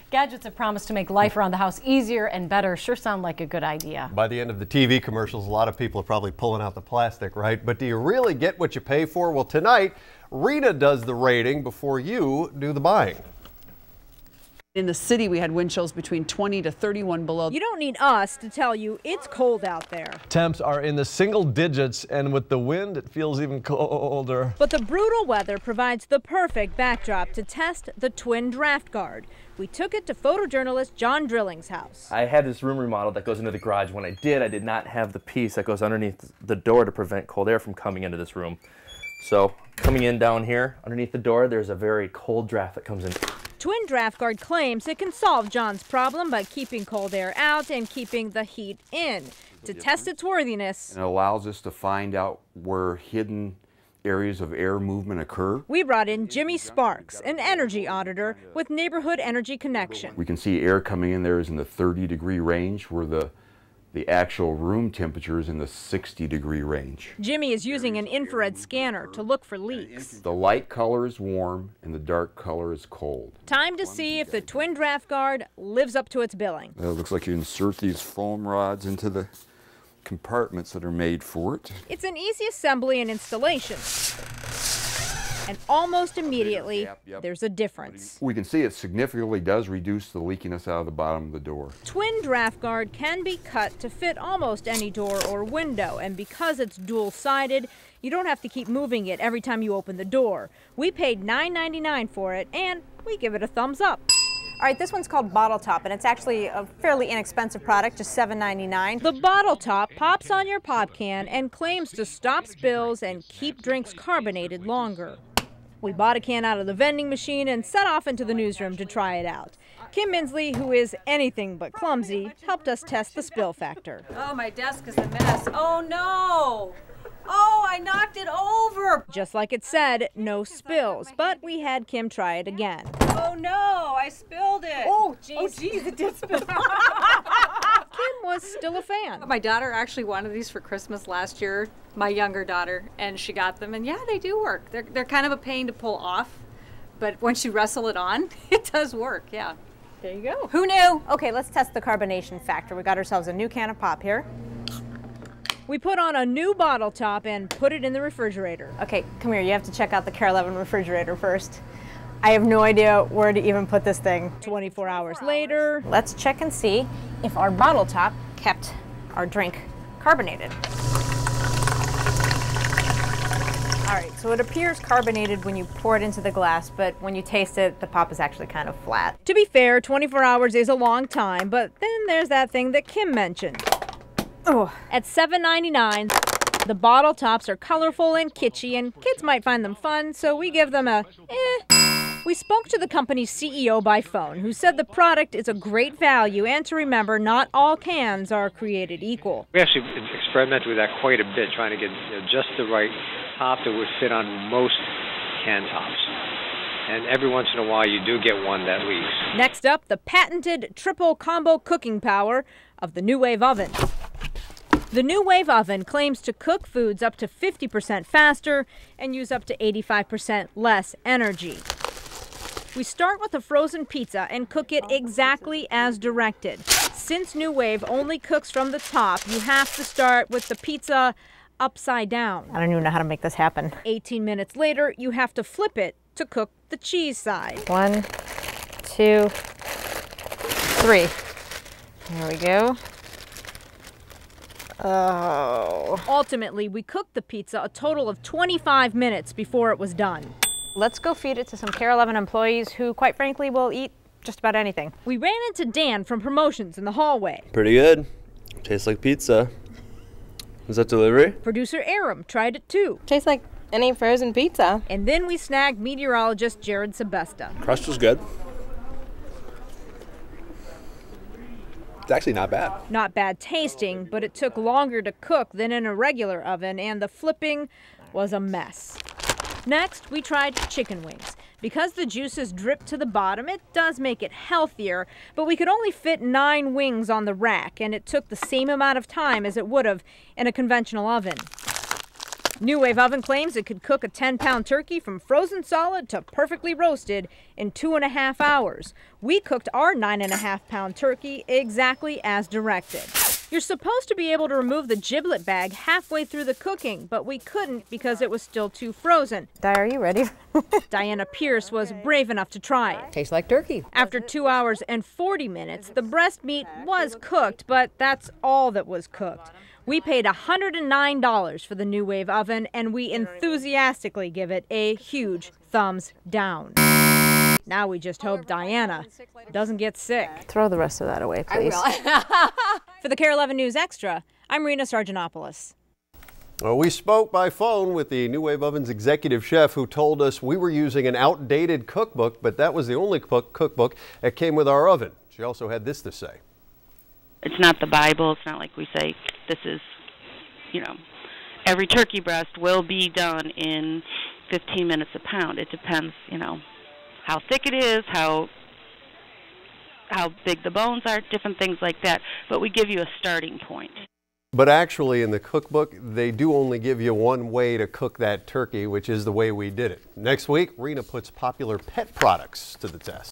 Gadgets that promise to make life around the house easier and better sure sound like a good idea. By the end of the TV commercials, a lot of people are probably pulling out the plastic, right? But do you really get what you pay for? Well, tonight, Rena does the rating before you do the buying. In the city, we had wind chills between 20 to 31 below. You don't need us to tell you it's cold out there. Temps are in the single digits, and with the wind, it feels even colder. But the brutal weather provides the perfect backdrop to test the twin draft guard. We took it to photojournalist John Drilling's house. I had this room remodel that goes into the garage. When I did not have the piece that goes underneath the door to prevent cold air from coming into this room. So coming in down here, underneath the door, there's a very cold draft that comes in. Twin Draft Guard claims it can solve John's problem by keeping cold air out and keeping the heat in. To test its worthiness, it allows us to find out where hidden areas of air movement occur. We brought in Jimmy Sparks, an energy auditor with Neighborhood Energy Connection. We can see air coming in there is in the 30-degree range, where the actual room temperature is in the 60-degree range. Jimmy is using an infrared scanner to look for leaks. The light color is warm and the dark color is cold. Time to see if the Twin Draft Guard lives up to its billing. It looks like you insert these foam rods into the compartments that are made for it. It's an easy assembly and installation. And almost immediately, there's a difference. We can see it significantly does reduce the leakiness out of the bottom of the door. Twin Draft Guard can be cut to fit almost any door or window, and because it's dual-sided, you don't have to keep moving it every time you open the door. We paid $9.99 for it, and we give it a thumbs up. All right, this one's called Bottletop, and it's actually a fairly inexpensive product, just $7.99. The Bottletop pops on your pop can and claims to stop spills and keep drinks carbonated longer. We bought a can out of the vending machine and set off into the newsroom to try it out. Kim Minsley, who is anything but clumsy, helped us test the spill factor. Oh, my desk is a mess. Oh, no. Oh, I knocked it over. Just like it said, no spills, but we had Kim try it again. Oh, no, I spilled it. Oh, geez, it did spill. Kim was still a fan. My daughter actually wanted these for Christmas last year, my younger daughter, and she got them, and yeah, they do work. They're kind of a pain to pull off, but once you wrestle it on, it does work, yeah. There you go. Who knew? Okay, let's test the carbonation factor. We got ourselves a new can of pop here. We put on a new bottle top and put it in the refrigerator. Okay, come here. You have to check out the Care 11 refrigerator first. I have no idea where to even put this thing. 24 hours later. Let's check and see if our bottle top kept our drink carbonated. All right, so it appears carbonated when you pour it into the glass, but when you taste it, the pop is actually kind of flat. To be fair, 24 hours is a long time, but then there's that thing that Kim mentioned. Oh. At $7.99, the bottle tops are colorful and kitschy, and kids might find them fun, so we give them a eh. We spoke to the company's CEO by phone, who said the product is a great value, and to remember, not all cans are created equal. We actually experimented with that quite a bit, trying to get just the right top that would fit on most can tops. And every once in a while, you do get one that leaks. Next up, the patented triple combo cooking power of the NuWave Oven. The NuWave Oven claims to cook foods up to 50% faster and use up to 85% less energy. We start with a frozen pizza and cook it exactly as directed. Since NuWave only cooks from the top, you have to start with the pizza upside down. I don't even know how to make this happen. 18 minutes later, you have to flip it to cook the cheese side. 1, 2, 3. There we go. Oh. Ultimately, we cooked the pizza a total of 25 minutes before it was done. Let's go feed it to some Care 11 employees who, quite frankly, will eat just about anything. We ran into Dan from promotions in the hallway. Pretty good. Tastes like pizza. Is that delivery? Producer Aram tried it too. Tastes like any frozen pizza. And then we snagged meteorologist Jared Sebesta. Crust was good. It's actually not bad. Not bad tasting, but it took longer to cook than in a regular oven, and the flipping was a mess. Next, we tried chicken wings. Because the juices drip to the bottom, it does make it healthier, but we could only fit 9 wings on the rack, and it took the same amount of time as it would have in a conventional oven. NuWave Oven claims it could cook a 10-pound turkey from frozen solid to perfectly roasted in 2.5 hours. We cooked our 9.5-pound turkey exactly as directed. You're supposed to be able to remove the giblet bag halfway through the cooking, but we couldn't because it was still too frozen. Di, are you ready? Diana Pierce was brave enough to try it. Tastes like turkey. After 2 hours and 40 minutes, the breast meat was cooked, but that's all that was cooked. We paid $109 for the NuWave Oven, and we enthusiastically give it a huge thumbs down. Now we just hope Diana doesn't get sick. Throw the rest of that away, please. For the KARE 11 News Extra, I'm Rena Sargentopoulos. Well, we spoke by phone with the NuWave Oven's executive chef who told us we were using an outdated cookbook, but that was the only cookbook that came with our oven. She also had this to say. It's not the Bible. It's not like we say this is, every turkey breast will be done in 15 minutes a pound. It depends, how thick it is, how big the bones are, different things like that. But we give you a starting point. But actually in the cookbook, they do only give you one way to cook that turkey, which is the way we did it. Next week, Rena puts popular pet products to the test.